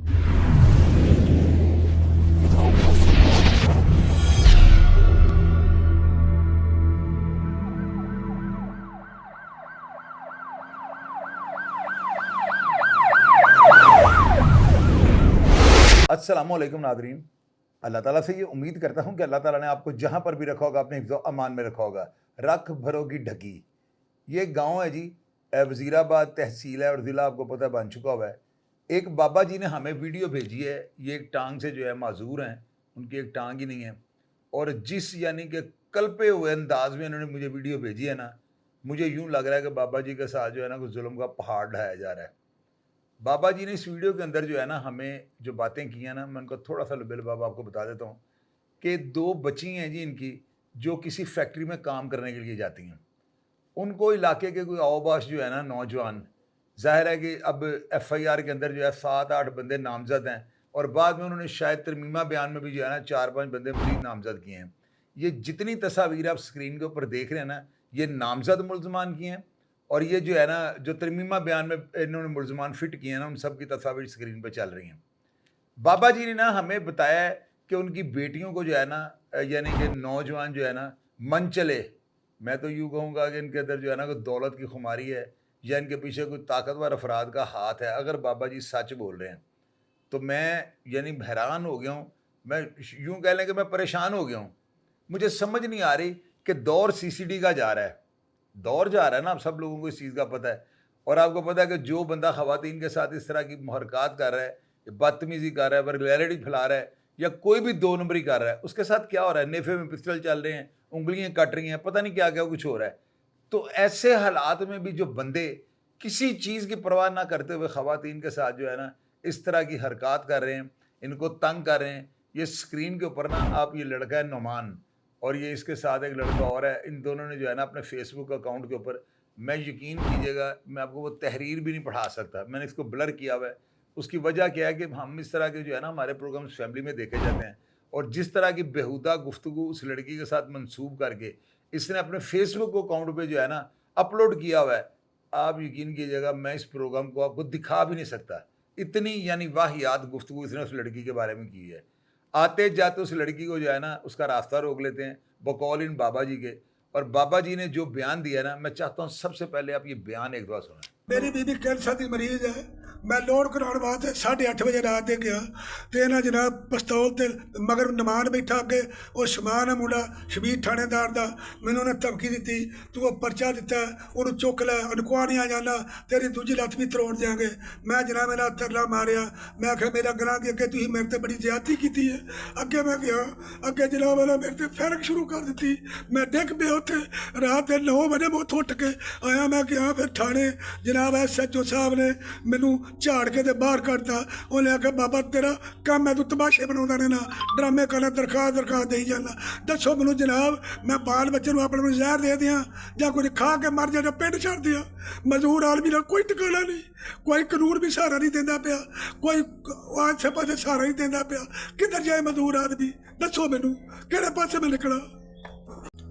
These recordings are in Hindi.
अस्सलामुअलैकुम नादरीन, अल्लाह ताला से ये उम्मीद करता हूँ कि अल्लाह ताला ने आपको जहाँ पर भी रखा होगा अपने हिफ्ज़ो अमान में रखा होगा। रख भरोगी ढकी, ये गांव है जी, वज़ीराबाद तहसील है और ज़िला आपको पता बन चुका हुआ है। एक बाबा जी ने हमें वीडियो भेजी है, ये एक टांग से जो है माजूर हैं, उनकी एक टांग ही नहीं है, और जिस यानी कि कल्पे हुए अंदाज में इन्होंने मुझे वीडियो भेजी है ना, मुझे यूँ लग रहा है कि बाबा जी के साथ जो है ना कुछ जुल्म का पहाड़ ढाया जा रहा है। बाबा जी ने इस वीडियो के अंदर जो है ना हमें जो बातें की हैं ना, मैं उनको थोड़ा सा लुबेल बाबा आपको बता देता हूँ कि दो बच्ची हैं जी इनकी, जो किसी फैक्ट्री में काम करने के लिए जाती हैं। उनको इलाके के कोई आओबाश जो है ना नौजवान, ज़ाहिर है कि अब एफआईआर के अंदर जो है 7-8 बंदे नामज़द हैं, और बाद में उन्होंने शायद तरमीमा बयान में भी जो है ना 4-5 बंदे मज़ीद नामज़द किए हैं। ये जितनी तस्वीर आप स्क्रीन के ऊपर देख रहे हैं ना, ये नामज़द मुल्ज़मान की हैं, और ये जो है ना जो तरमीमा बयान में इन्होंने मुल्ज़मान फिट किए हैं ना, उन सब की तस्वीर स्क्रीन पर चल रही हैं। बाबा जी ने ना हमें बताया है कि उनकी बेटियों को जो है ना यानी कि नौजवान जो है ना मन चले, मैं तो यूँ कहूँगा कि इनके अंदर जो है ना कोई दौलत की खुमारी है या इनके पीछे कोई ताकतवर अफराद का हाथ है। अगर बाबा जी सच बोल रहे हैं तो मैं यानी हैरान हो गया हूँ, मैं यूँ कह लें कि मैं परेशान हो गया हूँ। मुझे समझ नहीं आ रही कि दौर सीसीडी का जा रहा है, दौर जा रहा है ना, आप सब लोगों को इस चीज़ का पता है। और आपको पता है कि जो बंदा ख़वातीन के साथ इस तरह की मुहरक़ात कर रहा है, बदतमीज़ी कर रहा है, वल्गैरिटी फैला रहा है, या कोई भी दो नंबरी कर रहा है, उसके साथ क्या हो रहा है? नेफे में पिस्टल चल रहे हैं, उंगलियां कट रही हैं, पता नहीं क्या क्या कुछ हो रहा है। तो ऐसे हालात में भी जो बंदे किसी चीज़ की परवाह ना करते हुए ख़वातीन के साथ जो है ना इस तरह की हरकत कर रहे हैं, इनको तंग कर रहे हैं। ये स्क्रीन के ऊपर ना आप, ये लड़का है नुमान और ये इसके साथ एक लड़का और है, इन दोनों ने जो है ना अपने फेसबुक अकाउंट के ऊपर, मैं यकीन कीजिएगा मैं आपको वो तहरीर भी नहीं पढ़ा सकता, मैंने इसको ब्लर किया हुआ है। उसकी वजह क्या है कि हम इस तरह के जो है ना हमारे प्रोग्राम्स फैमिली में देखे जाते हैं, और जिस तरह की बेहुदा गुफ्तगू उस लड़की के साथ मंसूब करके इसने अपने फेसबुक अकाउंट पे जो है ना अपलोड किया हुआ है, आप यकीन कीजिएगा मैं इस प्रोग्राम को आपको दिखा भी नहीं सकता। इतनी यानी वाहियात गुफ्तगू इसने उस लड़की के बारे में की है। आते जाते उस लड़की को जो है ना उसका रास्ता रोक लेते हैं बकौल इन बाबा जी के। और बाबा जी ने जो बयान दिया ना, मैं चाहता हूँ सबसे पहले आप ये बयान एक बार सुना। मेरी बीबी कैंसर की मरीज है, मैं लोड कराने वास्ते 8:30 बजे रात दे गया तो इन्हें जनाब पिस्तौल ते मगर नमान बैठा अगे, वो शमान है मुंडा शबीर थानेदार का, मैंने उन्हें धमकी दी, तू वो पर्चा दिता उन्होंने चुक लै, अनकुआ नहीं आ जाना, तेरी दूजी लत्त भी तरोड़ देंगे। मैं जनाब मेरा तरला मारिया, मैं आख्या मेरा गनाह कि अगे तुम मेरे से बड़ी ज्यादती की है। अगे मैं गया, अगे जनाब ने मेरे से फैरक शुरू कर दी, मैं डिग पे उत्थे रात के 9 बजे मैं उत्थों उठ के आया। मैं गया फिर थाने, जनाब SHO साहब ने मैनू झाड़ के बाहर कटता। उन्हें आख्या बाबा तेरा काम है, तू तमाशे बना रहना, ड्रामे करना, दरखास्त दे जाना। दसो मैनू जनाब, मैं बाल बच्चे अपने जहर दे दियाँ या कुछ खा के मर जा, पिंड छड़ दिया। मजदूर आदमी का कोई ठिकाना नहीं, कोई कानून भी सहारा नहीं देता पाया, कोई आसे पासे सहारा नहीं देता पाया। किधर जाए मजदूर आदमी? दसो मैनू किहड़े पासे में निकला?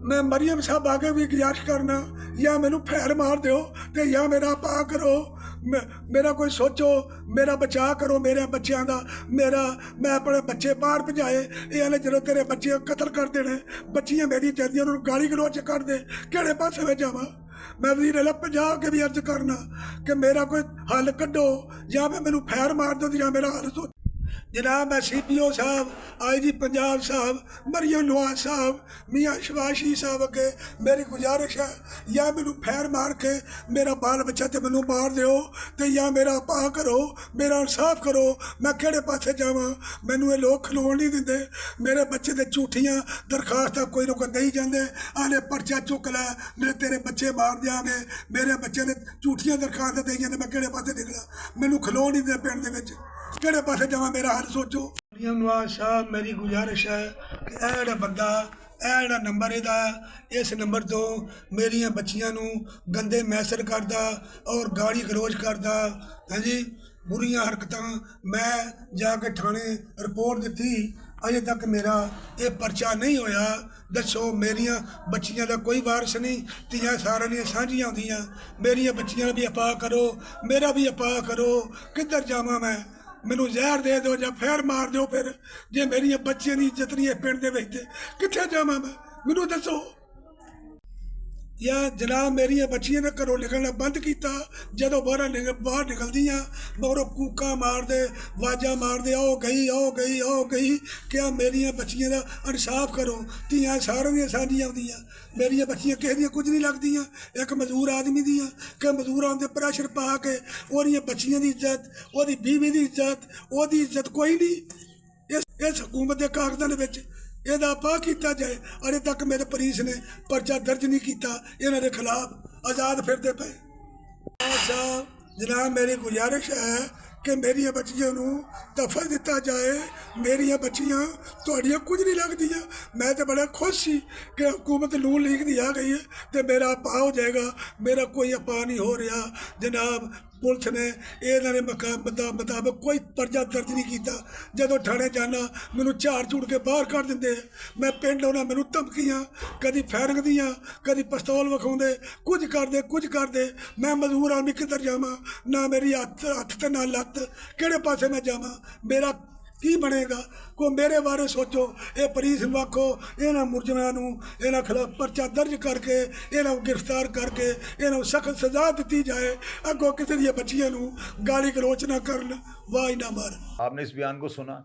मैं मरियम साहब आगे भी गुजारिश करना, या मैनू फैर मार दो तो या मेरा पा करो, मेरा कोई सोचो, मेरा बचा करो मेरे बच्चों का। मैं अपने बच्चे बाहर भजाए, ये जो तेरे बच्चे कतल कर देने, बच्चियां मेरी चलदियां उन्होंने गाली गलोच कर दे, किहड़े पासे में जावा? मैं वीर अल्लाह पंजाब के भी अर्ज करना कि मेरा कोई हल कड्डो, या मैनू फैर मार दो या मेरा हल सोचो। जनाब मैं CPO साहब, IG पंजाब साहब, मरियम नवाज साहब, मियाँ शबाशी साहब अगे मेरी गुजारिश है, या मैनू फैर मार के मेरा बाल बच्चा तो मैनू मार दो, तो या मेरा पा करो, मेरा इंसाफ करो। मैं किहड़े पासे जावां? मैनू ये लोग खलोण नहीं देंदे, मेरे बच्चे ते झूठियां दरखास्तां कोई ना कोई देई जांदे, आने पर्चा चुक लै नहीं तेरे बच्चे मार देंगे, मेरे बच्चे ने झूठियां दरखास्तां देई जांदे। मैं किहड़े पासे निकला? मैनू खलोण नहीं दे पिंड दे विच, किहड़े पासे जावां? मेरा हल सोचो। मरियम नवाज साहब मेरी गुजारिश है कि यह जिहड़ा बंदा, यह जिहड़ा नंबर इहदा, इस नंबर तो मेरिया बच्चियां नू गंदे मैसेज करदा और गाली गलोच करदा है जी, बुरियां हरकतां। मैं जाके थाने रिपोर्ट दी, अजे तक मेरा ये पर्चा नहीं होया। दसो मेरिया बच्चियां का कोई वारस नहीं, तियां सारियां दियां सांझियां होंदियां, मेरिया बच्चियां भी अपा करो, मेरा भी अपा करो। किधर जावां मैं? ਮੈਨੂੰ ਜ਼ਹਿਰ ਦੇ ਦਿਓ ਜਾਂ ਫੇਰ ਮਾਰ ਦਿਓ। ਫਿਰ ਜੇ ਮੇਰੀਆਂ ਬੱਚੀਆਂ ਦੀ ਇੱਜ਼ਤ ਨਹੀਂ ਹੈ ਪਿੰਡ ਦੇ ਵਿੱਚ ਤੇ ਕਿੱਥੇ ਜਾਵਾਂ ਮੈਂ, ਮੈਨੂੰ ਦੱਸੋ। ਜਾਂ ਜਨਾਬ ਮੇਰੀਆਂ ਬੱਚੀਆਂ ਨੇ ਘਰੋਂ ਨਿਕਲਣਾ ਬੰਦ ਕੀਤਾ। ਜਦੋਂ ਬਾਹਰ ਨਿਕਲਦੀਆਂ ਬਾਹਰੋਂ ਕੂਕਾਂ ਮਾਰਦੇ, ਆਵਾਜ਼ਾਂ ਮਾਰਦੇ, ਆਓ ਗਈ ਆਓ ਗਈ ਆਓ ਗਈ। ਕਿਹਾ ਮੇਰੀਆਂ ਬੱਚੀਆਂ ਦਾ ਇਨਸਾਫ ਕਰੋ। ਧੀਆਂ ਸਾਰਿਆਂ ਦੀਆਂ ਸਾਂਝੀਆਂ ਆਉਂਦੀਆਂ, ਮੇਰੀਆਂ ਬੱਚੀਆਂ ਕਿਸੇ ਦੀਆਂ ਕੁਝ ਨਹੀਂ ਲੱਗਦੀਆਂ। ਇੱਕ ਮਜ਼ਦੂਰ ਆਦਮੀ ਦੀਆਂ ਕਿ ਮਜ਼ਦੂਰਾਂ ਦੇ ਪ੍ਰੈਸ਼ਰ ਪਾ ਕੇ ਉਹਦੀਆਂ ਬੱਚੀਆਂ ਦੀ ਇੱਜ਼ਤ, ਉਹਦੀ ਬੀਵੀ ਦੀ ਇੱਜ਼ਤ, ਉਹਦੀ ਇੱਜ਼ਤ ਕੋਈ ਨਹੀਂ। ਇਸ ਹਕੂਮਤ ਦੇ ਕਾਗਜ਼ਾਂ ਦੇ ਵਿੱਚ ਇਹਦਾ ਪਾ ਕੀਤਾ ਜਾਏ। ਅਜੇ ਤੱਕ ਮੇਰੇ ਪੁਲਿਸ ਨੇ ਪਰਚਾ ਦਰਜ ਨਹੀਂ ਕੀਤਾ ਇਹਨਾਂ ਦੇ ਖਿਲਾਫ, ਆਜ਼ਾਦ ਫਿਰਦੇ ਪਏ। ਸਾਹਿਬ ਜਨਾਬ ਮੇਰੀ ਗੁਜ਼ਾਰਿਸ਼ ਹੈ ਕਿ ਮੇਰੀਆਂ ਬੱਚੀਆਂ ਨੂੰ ਦਫਾ ਦਿੱਤਾ ਜਾਏ। ਮੇਰੀਆਂ ਬੱਚੀਆਂ ਤੁਹਾਡੀਆਂ ਕੁਝ ਨਹੀਂ ਲੱਗਦੀਆਂ। ਮੈਂ ਤਾਂ ਬੜਾ ਖੁਸ਼ ਸੀ ਕਿ ਹੁਕੂਮਤ ਨੂਨ ਲੀਗ ਦੀ ਆ ਗਈ ਹੈ ਤੇ ਮੇਰਾ ਆਪਾ ਹੋ ਜਾਏਗਾ। ਮੇਰਾ ਕੋਈ ਆਪਾ ਨਹੀਂ ਹੋ ਰਿਹਾ ਜਨਾਬ। ਪੁਲਿਸ ਨੇ ਇਹਨਾਂ ਦੇ ਮੁਤਾਬਕ ਕੋਈ ਪਰਚਾ ਦਰਜ ਨਹੀਂ ਕੀਤਾ। ਜਦੋਂ ਥਾਣੇ ਜਾਣਾ ਮੈਨੂੰ ਝਾੜ ਝੂੜ ਕੇ ਬਾਹਰ ਕੱਢ ਦਿੰਦੇ। ਮੈਂ ਪਿੰਡ ਆਉਣਾ ਮੈਨੂੰ ਧਮਕੀਆਂ, ਕਦੀ ਫਾਇਰਿੰਗ ਦੀਆਂ, ਕਦੀ ਪਿਸਤੌਲ ਵਿਖਾਉਂਦੇ, ਕੁਝ ਕਰਦੇ। ਮੈਂ ਮਜ਼ਦੂਰ ਆਦਮੀ ਕਿੱਧਰ ਜਾਵਾਂ? ਨਾ ਮੇਰੀ ਹੱਥ ਤੇ ਨਾ ਲੱਤ, ਕਿਹੜੇ ਪਾਸੇ ਮੈਂ ਜਾਵਾਂ? ਮੇਰਾ ਕੀ ਬਣੇਗਾ? ਕੋ ਮੇਰੇ ਬਾਰੇ ਸੋਚੋ। ਇਹ ਪੁਲਿਸ ਨੂੰ ਆਖੋ ਇਹਨਾਂ ਮੁਲਜ਼ਮਾਂ ਨੂੰ ਇਹਨਾਂ ਖਿਲਾਫ ਪਰਚਾ ਦਰਜ ਕਰਕੇ ਇਹਨਾਂ ਨੂੰ ਗ੍ਰਿਫਤਾਰ ਕਰਕੇ ਇਹਨਾਂ ਨੂੰ ਸਖਤ ਸਜ਼ਾ ਦਿੱਤੀ जाए। ਅੱਗੋਂ ਕਿਸੇ ਦੀਆਂ ਬੱਚੀਆਂ ਨੂੰ गाली गलौच ना करन, वाह ना मार। आपने इस बयान को सुना,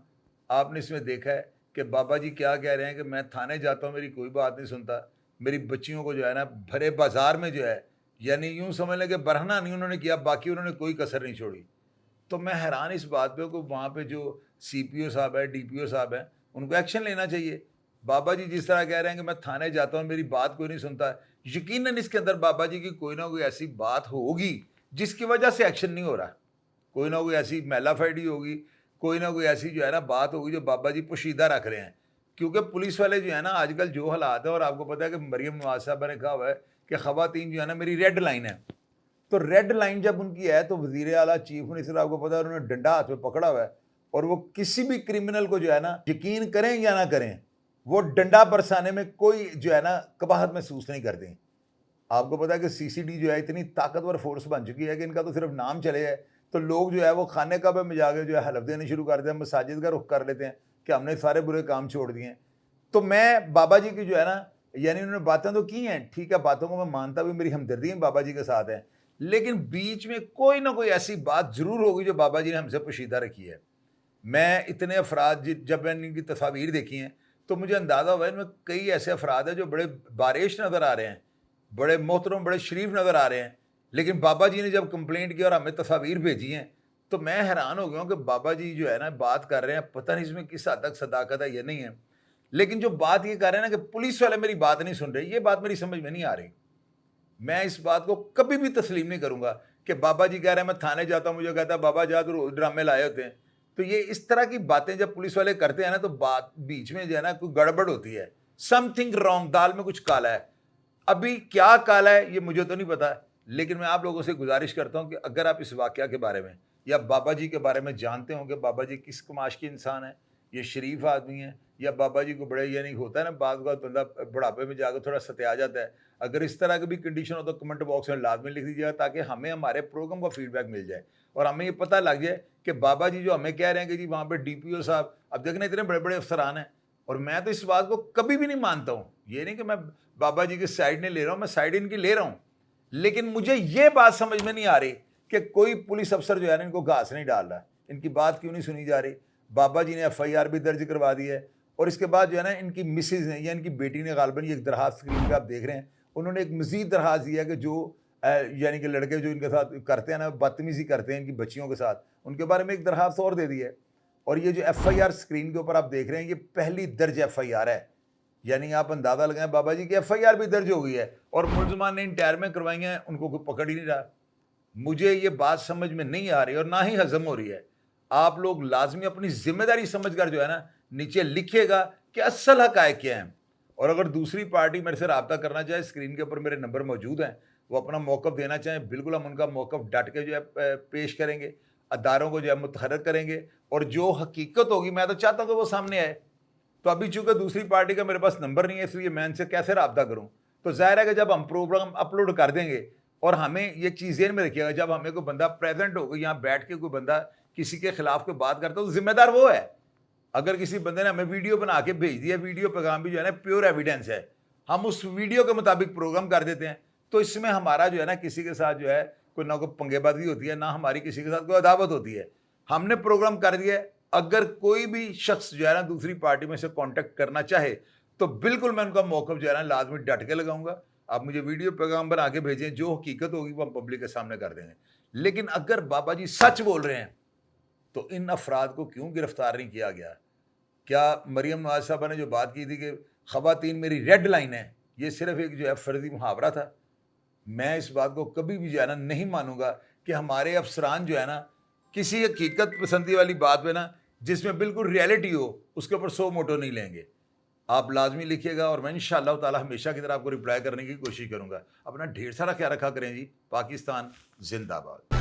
आपने इसमें देखा है कि बाबा जी क्या कह रहे हैं कि मैं थाने जाता हूँ, मेरी कोई बात नहीं सुनता, मेरी बच्चियों को जो है ना भरे बाजार में जो है, यानी यूँ समझ लें कि बरहना नहीं उन्होंने किया, बाकी उन्होंने कोई कसर नहीं छोड़ी। तो मैं हैरान इस बात पे कि वहाँ पे जो CPO साहब है, DPO साहब है, उनको एक्शन लेना चाहिए। बाबा जी जिस तरह कह रहे हैं कि मैं थाने जाता हूँ, मेरी बात कोई नहीं सुनता, यकीनन इसके अंदर बाबा जी की कोई ना कोई ऐसी बात होगी जिसकी वजह से एक्शन नहीं हो रहा। कोई ना कोई ऐसी मैलाफाइडी होगी, कोई ना कोई ऐसी जो है ना बात होगी जो बाबा जी पोशीदा रख रहे हैं। क्योंकि पुलिस वाले जो है ना आजकल जो हालात है, और आपको पता है कि मरियम नवाज साहबा ने कहा हुआ है कि ख़वातीन जो है ना मेरी रेड लाइन है। तो रेड लाइन जब उनकी है तो वज़ीर आला चीफ मिनिस्टर आपको पता है उन्होंने डंडा हाथ में पकड़ा हुआ है, और वो किसी भी क्रिमिनल को जो है ना यकीन करें या ना करें, वो डंडा बरसाने में कोई जो है ना कबाहत महसूस नहीं करते। आपको पता है कि CCD जो है इतनी ताकतवर फोर्स बन चुकी है कि इनका तो सिर्फ नाम चले जाए तो लोग जो है वो खाने काबे में जाके जो है हलफ देने शुरू कर देते हैं, मसाजिद का रुख कर लेते हैं कि हमने सारे बुरे काम छोड़ दिए हैं। तो मैं बाबा जी की जो है ना, यानी उन्होंने बातें तो की हैं, ठीक है, बातों को मैं मानता भी, मेरी हमदर्दी बाबा जी के साथ है, लेकिन बीच में कोई ना कोई ऐसी बात ज़रूर होगी जो बाबा जी ने हमसे पोशीदा रखी है। मैं इतने अफराद जब मैंने इनकी तस्वीर देखी हैं तो मुझे अंदाज़ा हुआ इनमें कई ऐसे अफराद हैं जो बड़े बारिश नज़र आ रहे हैं, बड़े मोहतरम, बड़े शरीफ नज़र आ रहे हैं, लेकिन बाबा जी ने जब कंप्लेंट की और हमें तस्वीर भेजी हैं तो मैं हैरान हो गया हूँ कि बाबा जी जो है ना बात कर रहे हैं, पता नहीं इसमें किस हद तक सदाकत है या नहीं है, लेकिन जो बात ये कर रहे हैं ना कि पुलिस वाले मेरी बात नहीं सुन रहे, ये बात मेरी समझ में नहीं आ रही। मैं इस बात को कभी भी तस्लीम नहीं करूँगा कि बाबा जी कह रहे हैं मैं थाने जाता हूँ, मुझे कहता है बाबा जा तो रोज ड्रामे लाए होते हैं। तो ये इस तरह की बातें जब पुलिस वाले करते हैं ना तो बात बीच में जो है ना कोई गड़बड़ होती है, समथिंग रॉन्ग, दाल में कुछ काला है। अभी क्या काला है ये मुझे तो नहीं पता, लेकिन मैं आप लोगों से गुजारिश करता हूँ कि अगर आप इस वाक़या के बारे में या बाबा जी के बारे में जानते हो कि बाबा जी किस कमाश के इंसान है, ये शरीफ आदमी है, या बाबा जी को बड़े यानी होता है ना बात बंदा बुढ़ापे में जाकर थोड़ा सत्या जाता है, अगर इस तरह की भी कंडीशन हो तो कमेंट बॉक्स में लाजमी लिख दीजिएगा ताकि हमें हमारे प्रोग्राम का फीडबैक मिल जाए और हमें ये पता लग जाए कि बाबा जी जो हमें कह रहे हैं कि जी वहाँ पे DPO साहब, अब देखना इतने बड़े बड़े अफसरान हैं, और मैं तो इस बात को कभी भी नहीं मानता हूँ, ये नहीं कि मैं बाबा जी की साइड नहीं ले रहा हूँ, मैं साइड इनकी ले रहा हूँ, लेकिन मुझे ये बात समझ में नहीं आ रही कि कोई पुलिस अफसर जो है ना इनको घास नहीं डाल रहा, इनकी बात क्यों नहीं सुनी जा रही। बाबा जी ने FIR भी दर्ज करवा दी है, और इसके बाद जो है ना इनकी मिसेज ने या इनकी बेटी ने गालबन ये एक दरखास्त स्क्रीन पे आप देख रहे हैं, उन्होंने एक मज़ीद दरखास्त दिया कि जो यानी कि लड़के जो इनके साथ करते हैं ना, बदतमीज़ी करते हैं इनकी बच्चियों के साथ, उनके बारे में एक दरखास्त और दे दी है। और ये जो FIR स्क्रीन के ऊपर आप देख रहे हैं ये पहली दर्ज FIR है, यानी आप अंदाज़ा लगाएं बाबा जी की FIR भी दर्ज हो गई है और मुलजमान ने इंटायरमेंट करवाई हैं, उनको कोई पकड़ ही नहीं रहा। मुझे ये बात समझ में नहीं आ रही और ना ही हजम हो रही है। आप लोग लाजमी अपनी जिम्मेदारी समझकर जो है ना नीचे लिखिएगा कि असल हक़ाइक़ क्या हैं, और अगर दूसरी पार्टी मेरे से रब्ता करना चाहे स्क्रीन के ऊपर मेरे नंबर मौजूद हैं, वो अपना मौक़िफ़ देना चाहें, बिल्कुल हम उनका मौक़िफ़ डट के जो है पेश करेंगे, अदारों को जो है मुतहर्रिक करेंगे, और जो हकीकत होगी मैं तो चाहता हूँ कि वो सामने आए। तो अभी चूँकि दूसरी पार्टी का मेरे पास नंबर नहीं है इसलिए मैं इनसे कैसे रब्ता करूँ, तो ज़ाहिर है कि जब हम प्रोग्राम अपलोड कर देंगे और हमें ये चीज़ें में रखिएगा, जब हमें कोई बंदा प्रेजेंट होगा यहाँ बैठ के कोई बंदा किसी के खिलाफ कोई बात करता है तो जिम्मेदार वो है। अगर किसी बंदे ने हमें वीडियो बना के भेज दिया, वीडियो पैगाम भी जो है ना प्योर एविडेंस है, हम उस वीडियो के मुताबिक प्रोग्राम कर देते हैं, तो इसमें हमारा जो है ना किसी के साथ जो है कोई ना कोई पंगेबाजी होती है, ना हमारी किसी के साथ कोई अदावत होती है। हमने प्रोग्राम कर दिया है, अगर कोई भी शख्स जो है ना दूसरी पार्टी में से कांटेक्ट करना चाहे तो बिल्कुल मैं उनका मौक़िफ़ जो है ना लाजमी डट के लगाऊंगा। आप मुझे वीडियो पैगाम बना के भेजें, जो हकीकत होगी वो हम पब्लिक के सामने कर देंगे। लेकिन अगर बाबा जी सच बोल रहे हैं तो इन अफराद को क्यों गिरफ्तार नहीं किया गया? क्या मरियम नवाज साहबा ने जो बात की थी कि ख़वातीन मेरी रेड लाइन है, ये सिर्फ एक जो है फ़र्ज़ी मुहावरा था? मैं इस बात को कभी भी जो है ना नहीं मानूंगा कि हमारे अफसरान जो है ना किसी हकीकत पसंदी वाली बात पे ना जिसमें बिल्कुल रियलिटी हो उसके ऊपर 100 मोटो नहीं लेंगे। आप लाजमी लिखिएगा और मैं इंशाअल्लाह ताला हमेशा की तरह आपको रिप्लाई करने की कोशिश करूंगा। अपना ढेर सारा ख्याल रखा करें जी। पाकिस्तान जिंदाबाद।